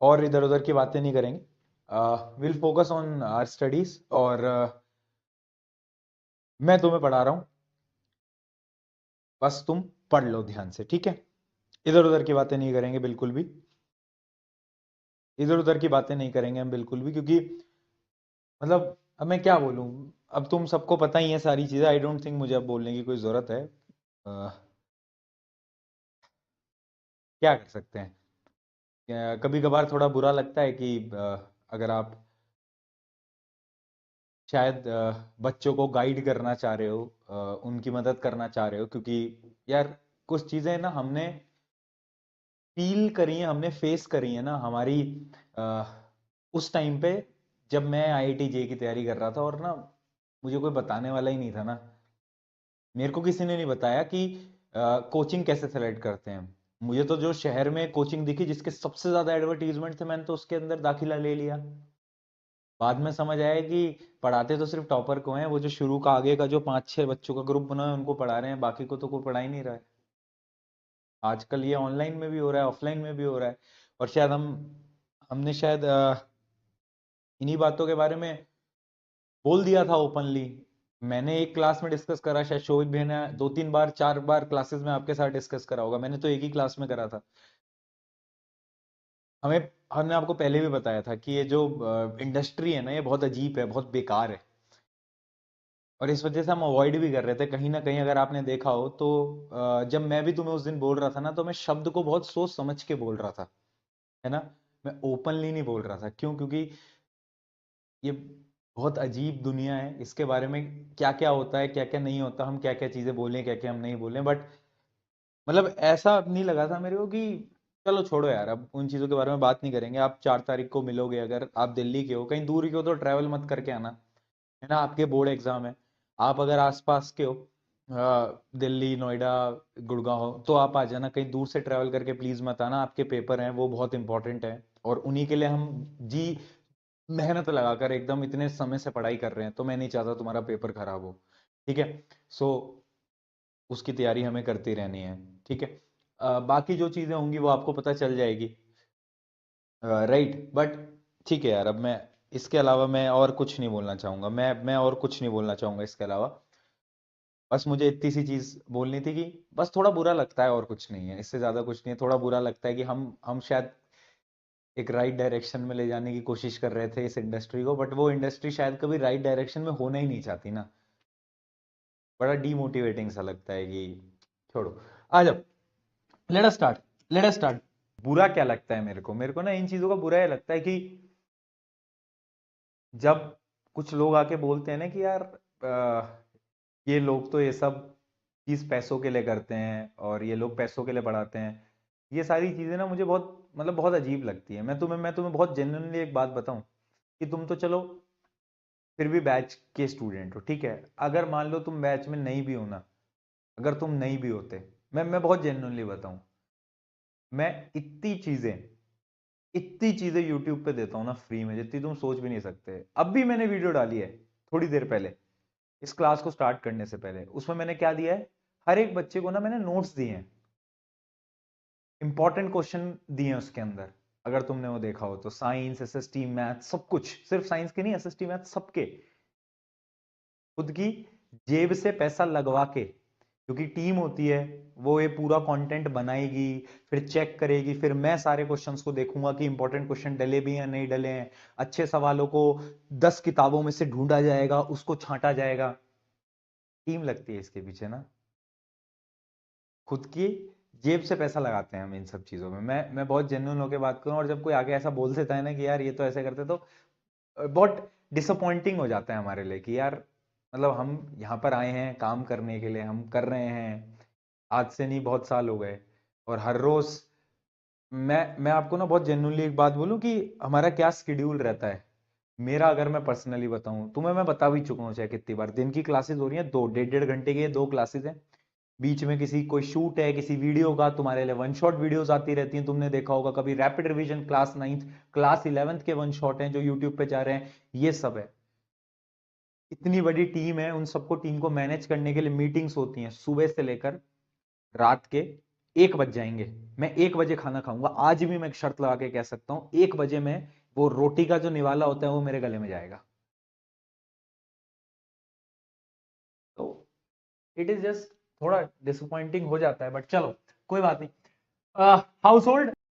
और इधर उधर की बातें नहीं करेंगे। Will focus on our studies, और मैं तुम्हें पढ़ा रहा हूँ, बस तुम पढ़ लो ध्यान से, ठीक है। इधर उधर की बातें नहीं करेंगे बिल्कुल भी, इधर उधर की बातें नहीं करेंगे हम बिल्कुल भी, क्योंकि मतलब अब मैं क्या बोलूं। अब तुम सबको पता ही है सारी चीजें, आई डोंट थिंक मुझे अब बोलने की कोई जरूरत है। क्या कर सकते हैं, कभी कभार थोड़ा बुरा लगता है कि अगर आप शायद बच्चों को गाइड करना चाह रहे हो, उनकी मदद करना चाह रहे हो, क्योंकि यार कुछ चीजें ना हमने फील करी है, हमने फेस करी है ना हमारी अ, उस टाइम पे, जब मैं आईआईटी जे की तैयारी कर रहा था, और ना मुझे कोई बताने वाला ही नहीं था ना। मेरे को किसी ने नहीं बताया कि कोचिंग कैसे सेलेक्ट करते हैं। मुझे तो जो शहर में कोचिंग दिखी जिसके सबसे ज्यादा एडवर्टीजमेंट थे, मैंने तो उसके अंदर दाखिला ले लिया। बाद में समझ आया कि पढ़ाते तो सिर्फ टॉपर को हैं, वो जो शुरू का आगे का जो 5-6 बच्चों का ग्रुप बना है उनको पढ़ा रहे हैं, बाकी को तो कोई पढ़ा ही नहीं रहा है। आजकल ये ऑनलाइन में भी हो रहा है, ऑफलाइन में भी हो रहा है। और शायद हमने शायद इन्हीं बातों के बारे में बोल दिया था ओपनली। मैंने एक क्लास में डिस्कस करा, शायद शोभित भैया ने 2-3 बार 4 बार क्लासेस में आपके साथ डिस्कस करा होगा, मैंने तो एक ही क्लास में करा था। हमें हमने आपको पहले भी बताया था कि ये जो इंडस्ट्री है ना, ये बहुत अजीब है, बहुत बेकार है। और इस वजह से हम अवॉइड भी कर रहे थे कहीं ना कहीं। अगर आपने देखा हो तो जब मैं भी तुम्हें उस दिन बोल रहा था ना, तो मैं शब्द को बहुत सोच समझ के बोल रहा था, है ना। मैं ओपनली नहीं बोल रहा था, क्यों? क्योंकि ये बहुत अजीब दुनिया है, इसके बारे में क्या क्या होता है, क्या क्या नहीं होता, हम क्या क्या चीजें बोलें, क्या क्या हम नहीं बोलें। बट मतलब ऐसा नहीं लगा था मेरे को कि चलो छोड़ो यार, अब उन चीजों के बारे में बात नहीं करेंगे। आप 4 तारीख को मिलोगे, अगर आप दिल्ली के हो, कहीं दूर के हो तो ट्रैवल मत करके आना, है ना। आपके बोर्ड एग्जाम है। आप अगर आसपास के हो, दिल्ली, नोएडा, गुड़गांव, तो आप आ जाना। कहीं दूर से ट्रैवल करके प्लीज मत आना, आपके पेपर हैं वो बहुत इंपॉर्टेंट है, और उन्हीं के लिए हम जी मेहनत लगाकर एकदम इतने समय से पढ़ाई कर रहे हैं, तो मैं नहीं चाहता तुम्हारा पेपर खराब हो, ठीक है। सो उसकी तैयारी हमें करती रहनी है, ठीक है। बाकी जो चीजें होंगी वो आपको पता चल जाएगी, राइट। बट ठीक है यार, अब मैं इसके अलावा मैं और कुछ नहीं बोलना चाहूंगा, मैं और कुछ नहीं बोलना चाहूंगा इसके अलावा। बस मुझे इतनी सी चीज बोलनी थी कि बस थोड़ा बुरा लगता है, और कुछ नहीं है, इससे ज्यादा कुछ नहीं है। थोड़ा बुरा लगता है कि हम शायद एक राइट डायरेक्शन में ले जाने की कोशिश कर रहे थे इस इंडस्ट्री को, बट वो इंडस्ट्री शायद कभी राइट डायरेक्शन में होना ही नहीं चाहती ना। बड़ा डीमोटिवेटिंग सा लगता है कि छोड़ो। आ जाओ, let us start, let us start. बुरा क्या लगता है मेरे को ना इन चीजों का बुरा ये लगता है कि जब कुछ लोग आके बोलते हैं ना कि यार ये लोग तो ये सब चीज पैसों के लिए करते हैं, और ये लोग पैसों के लिए पढ़ाते हैं। ये सारी चीजें ना मुझे बहुत मतलब बहुत अजीब लगती है। मैं तुम्हें बहुत जेन्युइनली एक बात बताऊं, कि तुम तो चलो फिर भी बैच के स्टूडेंट हो, ठीक है। अगर मान लो तुम बैच में नहीं भी हो ना, अगर तुम नहीं भी होते, मैं बहुत जेन्युइनली बताऊं, मैं इतनी चीजें यूट्यूब पे देता हूँ ना फ्री में, जितनी तुम सोच भी नहीं सकते। अब भी मैंने वीडियो डाली है थोड़ी देर पहले, इस क्लास को स्टार्ट करने से पहले। उसमें मैंने क्या दिया है, हर एक बच्चे को ना मैंने नोट्स दिए हैं, इंपॉर्टेंट क्वेश्चन दिए हैं उसके अंदर। अगर तुमने वो देखा हो तो साइंस, एसएसटी, मैथ, सब कुछ, सिर्फ साइंस के नहीं, एसएसटी, मैथ सबके, खुद की जेब से पैसा लगवा के। क्योंकि टीम होती है, वो ये पूरा कंटेंट बनाएगी, फिर चेक करेगी, फिर मैं सारे क्वेश्चंस को देखूंगा कि इंपॉर्टेंट क्वेश्चन डले भी या नहीं डले हैं। अच्छे सवालों को 10 किताबों में से ढूंढा जाएगा, उसको छांटा जाएगा। टीम लगती है इसके पीछे ना, खुद की जेब से पैसा लगाते हैं हम इन सब चीजों में। मैं बहुत जेन्युइन होकर बात करूं, और जब कोई आगे ऐसा बोल देता है ना कि यार ये तो ऐसे करते, तो बहुत डिसअपॉइंटिंग हो जाता है हमारे लिए कि यार मतलब हम यहाँ पर आए हैं काम करने के लिए, हम कर रहे हैं, आज से नहीं बहुत साल हो गए। और हर रोज मैं आपको ना बहुत जेन्युइनली एक बात बोलूं कि हमारा क्या स्केड्यूल रहता है। मेरा अगर मैं पर्सनली बताऊं, तुम्हें मैं बता भी चुका हूं चाहे कितनी बार, दिन की क्लासेस हो रही हैं, दो 1.5-1.5 घंटे की ये 2 क्लासेस हैं। बीच में किसी कोई शूट है किसी वीडियो का, तुम्हारे लिए वन शॉट वीडियोस आती रहती हैं, तुमने देखा होगा कभी। Rapid revision class 9th, class 11th के वन शॉट हैं जो यूट्यूब पे जा रहे हैं, ये सब है। इतनी बड़ी टीम है, उन सबको टीम को मैनेज करने के लिए मीटिंग्स होती हैं सुबह से लेकर रात के 1 बज जाएंगे, मैं 1 बजे खाना खाऊंगा, आज भी मैं एक शर्त लगा के कह सकता हूं 1 बजे में वो रोटी का जो निवाला होता है वो मेरे गले में जाएगा। तो इट इज जस्ट थोड़ा डिसअपॉइंटिंग हो जाता है, बट चलो कोई बात नहीं। House hold